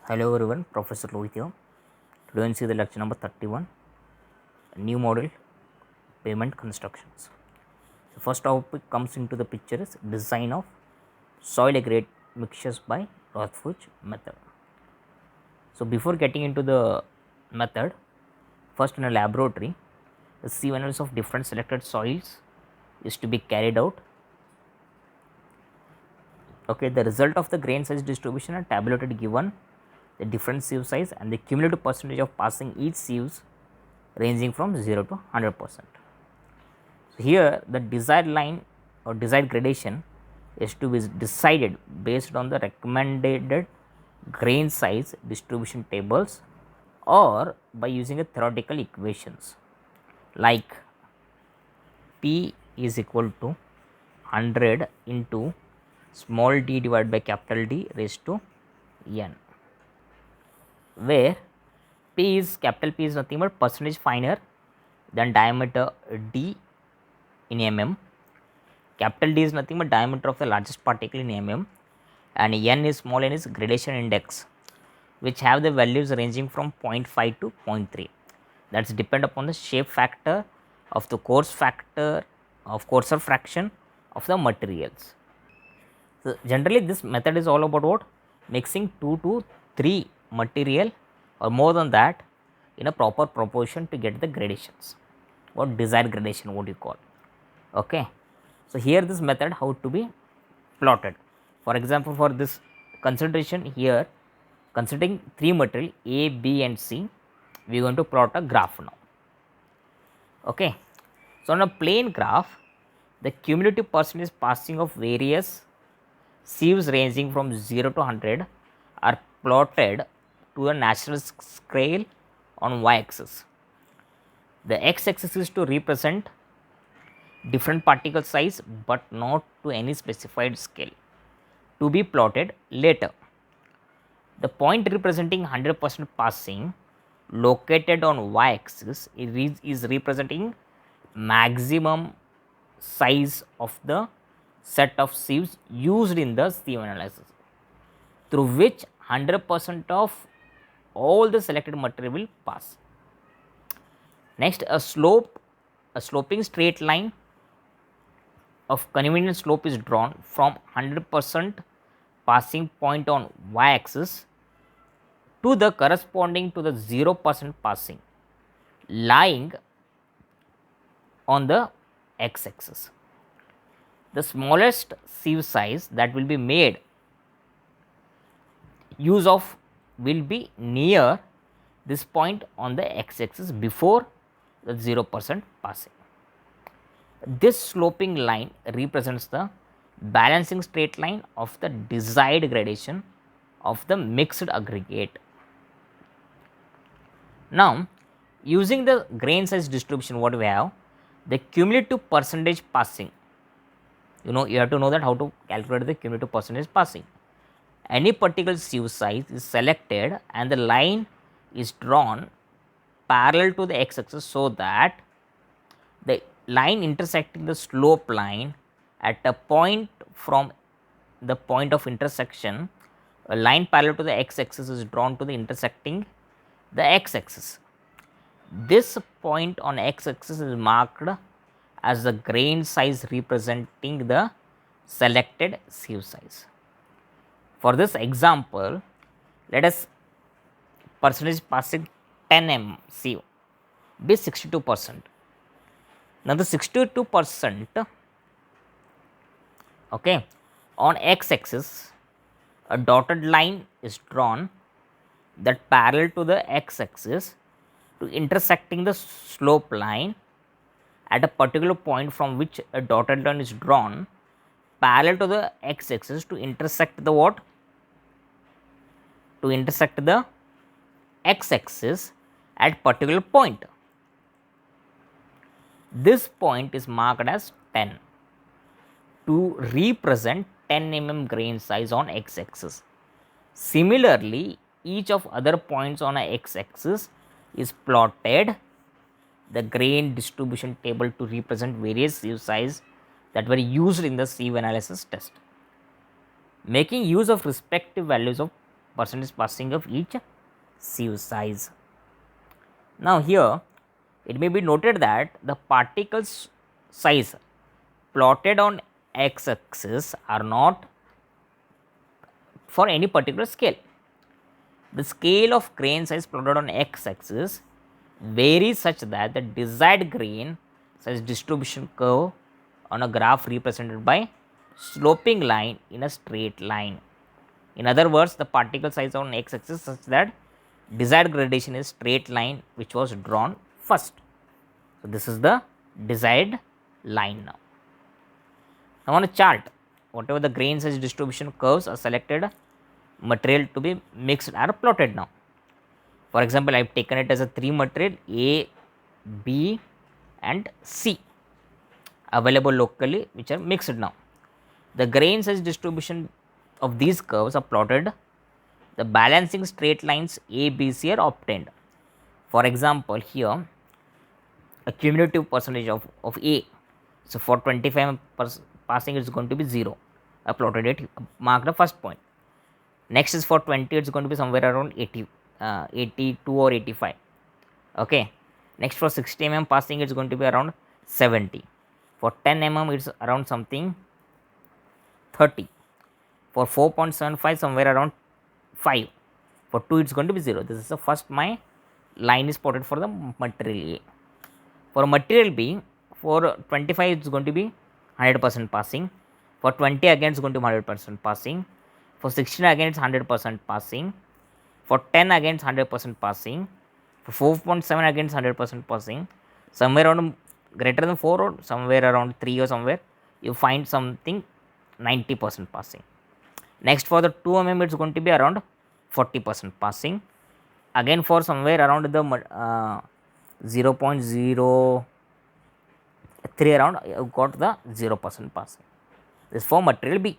Hello everyone, Professor Lohit here. Today we see the lecture number 31, new model payment constructions. The first topic comes into the picture is design of soil aggregate mixtures by Rothfuss method. So before getting into the method, first in a laboratory, the sieve analysis of different selected soils is to be carried out. Okay, the result of the grain size distribution are tabulated given the different sieve size and the cumulative percentage of passing each sieves ranging from 0 to 100%. So, here the desired line or desired gradation is to be decided based on the recommended grain size distribution tables or by using a theoretical equations like P is equal to 100 into small d divided by capital D raised to n, where capital P is nothing but percentage finer than diameter d in mm, capital D is nothing but diameter of the largest particle in mm, and n is small n is gradation index, which have the values ranging from 0.5 to 0.3. That's depend upon the shape factor of the coarser fraction of the materials. So generally this method is all about what? Mixing 2 to 3 material or more than that in a proper proportion to get the gradations, or desired gradation what you call. Okay. So here this method how to be plotted. For example, for this consideration here, considering 3 material A, B and C, we are going to plot a graph now. Okay. So on a plane graph, the cumulative percentage passing of various sieves ranging from 0 to 100 are plotted to a natural scale on y axis. The x axis is to represent different particle size but not to any specified scale to be plotted later. The point representing 100% passing located on y axis is representing maximum size of the set of sieves used in the sieve analysis, through which 100% of all the selected material will pass. Next, a sloping straight line of convenient slope is drawn from 100% passing point on y axis to the corresponding to the 0% passing lying on the x axis. The smallest sieve size that will be made use of will be near this point on the x axis before the 0% passing. This sloping line represents the balancing straight line of the desired gradation of the mixed aggregate. Now, using the grain size distribution, what we have, the cumulative percentage passing, you have to know that how to calculate the cumulative percentage passing. Any particular sieve size is selected and the line is drawn parallel to the x axis, so that the line intersecting the slope line at a point from the point of intersection, a line parallel to the x axis is drawn to the intersecting the x axis. This point on x axis is marked as the grain size representing the selected sieve size. For this example, let us percentage passing 10 mm sieve be 62%. Now the 62%, okay, on x axis a dotted line is drawn that parallel to the x axis to intersecting the slope line at a particular point from which a dotted line is drawn parallel to the x axis to intersect the what? To intersect the x axis at particular point. This point is marked as 10 to represent 10 mm grain size on x axis. Similarly, each of other points on a x axis is plotted the grain distribution table to represent various sieve size that were used in the sieve analysis test. Making use of respective values of percentage passing of each sieve size. Now here it may be noted that the particles size plotted on x axis are not for any particular scale. The scale of grain size plotted on x axis varies such that the desired grain size distribution curve on a graph represented by sloping line in a straight line. In other words, the particle size on x axis such that desired gradation is straight line which was drawn first. So, this is the desired line now. Now, on a chart, whatever the grain size distribution curves are selected material to be mixed are plotted now. For example, I have taken it as a 3 material A, B and C available locally which are mixed now. The grain size distribution of these curves are plotted. The balancing straight lines A, B, C are obtained. For example, here a cumulative percentage of A. So, for 25 passing it is going to be 0. I plotted it, mark the first point. Next is for 20 it is going to be somewhere around 80, 82 or 85. Okay. Next for 60 mm passing it is going to be around 70. For 10 mm it is around something 30. For 4.75 somewhere around 5. For 2 it is going to be 0. This is the first my line is plotted for the material A. For material B, for 25 it is going to be 100% passing. For 20 again it is going to be 100% passing. For 16 again it is 100% passing. For 10 again it is 100% passing. For 4.7 again it is 100% passing. Somewhere around greater than 4 or somewhere around 3 or somewhere you find something 90% passing. Next for the 2 mm it is going to be around 40% passing. Again for somewhere around the 0.03 around you got the 0% passing. This is for material B.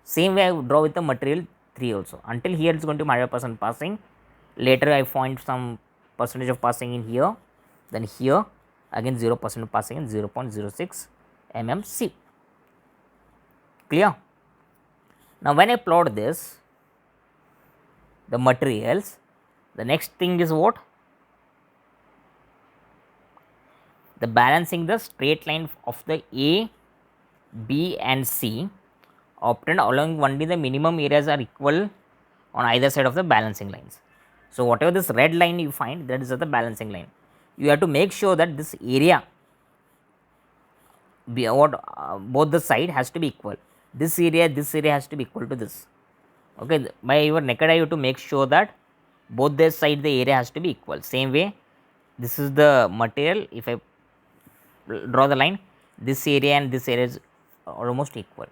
Same way I would draw with the material 3 also. Until here it is going to be 100% passing. Later I find some percentage of passing in here. Then here again 0% passing in 0.06 mm C. Clear? Now when I plot this, the materials, the next thing is what? The balancing the straight line of the A, B and C obtained along only the minimum areas are equal on either side of the balancing lines. So, whatever this red line you find, that is the balancing line. You have to make sure that this area both the side has to be equal. This area has to be equal to this. Okay, by your naked eye you have to make sure that both the side the area has to be equal. Same way, this is the material. If I draw the line, this area and this area is almost equal.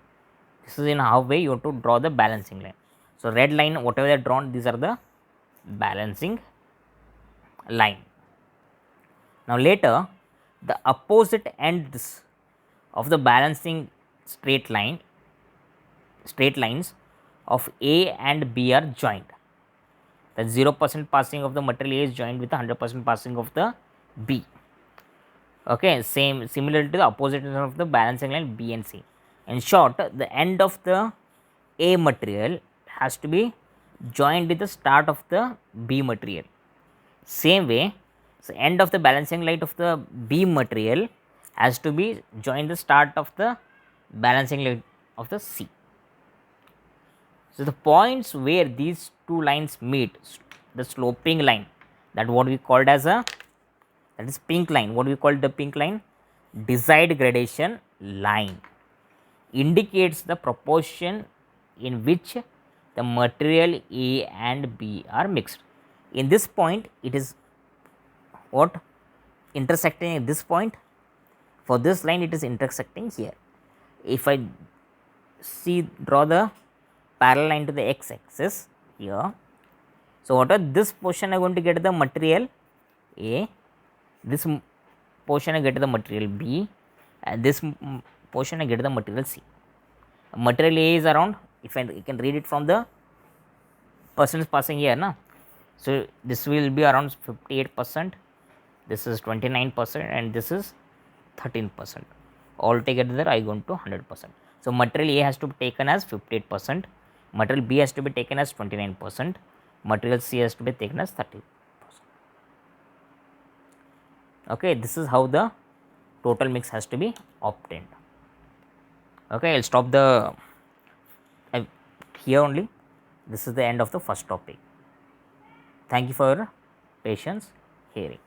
This is in how way you have to draw the balancing line. So, red line whatever they are drawn, these are the balancing line. Now, later the opposite ends of the balancing straight lines of A and B are joined. The 0% passing of the material A is joined with the 100% passing of the B. Okay, similar to the opposite end of the balancing line B and C. In short, the end of the A material has to be joined with the start of the B material. Same way, so end of the balancing line of the B material has to be joined the start of the balancing line of the C. So, the points where these two lines meet, the sloping line, that what we called as a, that is pink line. What we call the pink line? Desired gradation line, indicates the proportion in which the material A and B are mixed. In this point, it is what? Intersecting at this point. For this line, it is intersecting here. If I draw the parallel line to the x axis here. So, what are this portion I am going to get the material A, this portion I get the material B, and this portion I get the material C. Material A is around, if I can read it from the percentage passing here, na. So, this will be around 58%, this is 29% and this is 13%. Altogether I go to 100%. So, material A has to be taken as 58%, Material B has to be taken as 29%, material C has to be taken as 30%. Okay, this is how the total mix has to be obtained. Okay, I'll stop the here only. This is the end of the first topic. Thank you for your patience hearing.